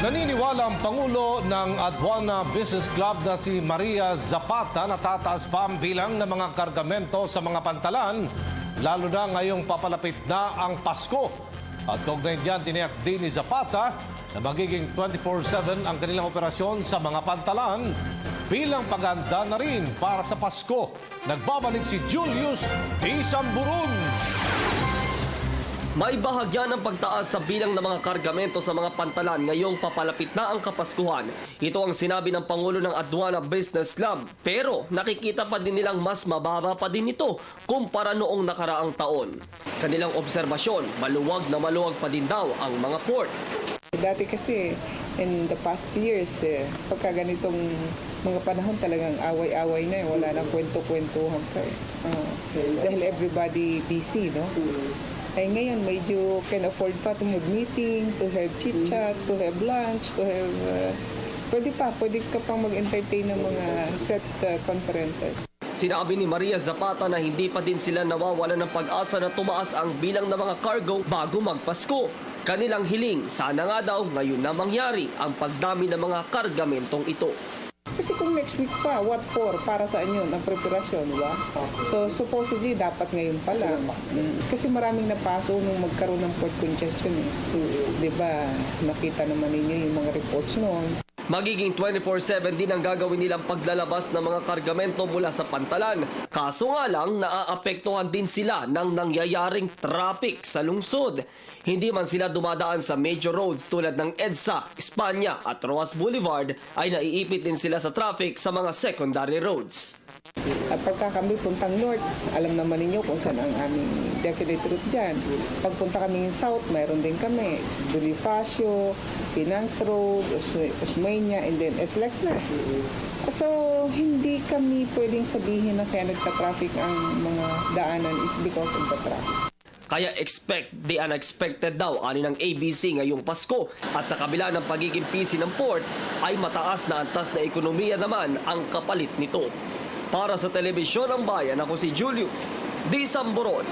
Naniniwala ang Pangulo ng Aduana Business Club na si Maria Zapata na tataas pa ang bilang ng mga kargamento sa mga pantalan, lalo na ngayong papalapit na ang Pasko. At kaugnay diyan, tiniyak din ni Zapata na magiging 24/7 ang kanilang operasyon sa mga pantalan bilang paghanda na rin para sa Pasko. Nagbabalik si Julius Isamburun. May bahagya ng pagtaas sa bilang ng mga kargamento sa mga pantalan ngayong papalapit na ang Kapaskuhan. Ito ang sinabi ng Pangulo ng Aduana Business Club. Pero nakikita pa din nilang mas mababa pa din ito kumpara noong nakaraang taon. Kanilang obserbasyon, maluwag pa din daw ang mga port. Dati kasi, in the past years, pagka ganitong mga panahon talagang away-away na, wala nang kwento-kwentuhan pa. Dahil everybody busy, no? Ay ngayon, medyo can afford pa to have meeting, to have chit-chat, to have lunch, to have... pwede ka pang mag-entertain ng mga set conferences. Sinabi ni Maria Zapata na hindi pa din sila nawawalan ng pag-asa na tumaas ang bilang ng mga cargo bago magpasko. Kanilang hiling, sana nga daw ngayon na mangyari ang pagdami ng mga kargamentong ito. Kasi kung next week pa, what for? Para saan yun? Ang preparasyon, di ba? So, supposedly, dapat ngayon pa lang. Kasi maraming napaso nung magkaroon ng port congestion. Di ba? Nakita naman ninyo yung mga reports noon. Magiging 24/7 din ang gagawin nilang paglalabas ng mga kargamento mula sa pantalan. Kaso nga lang, naaapektuhan din sila ng nangyayaring traffic sa lungsod. Hindi man sila dumadaan sa major roads tulad ng EDSA, Espanya at Roas Boulevard, ay naiipit din sila sa traffic sa mga secondary roads. At pagka kami puntang north, alam naman ninyo kung saan ang aming definite route dyan. Pagpunta kami south, mayroon din kami. It's Bonifacio, Finance Road, Osmeña, and then SLEX na. So, hindi kami pwedeng sabihin na kaya nagka-traffic ang mga daanan is because of the traffic. Kaya expect the unexpected daw ani ng ABC ngayong Pasko. At sa kabila ng pagiging busy ng port, ay mataas na antas na ekonomiya naman ang kapalit nito. Para sa Telebisyon ng Bayan, ako si Julius Isamburun.